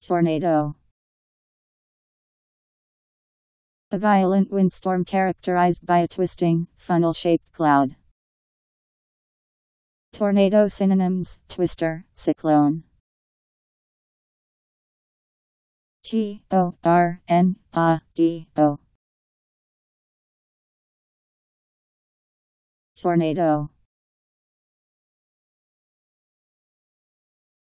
Tornado. A violent windstorm characterized by a twisting, funnel-shaped cloud. Tornado synonyms: twister, cyclone. Tornado. Tornado.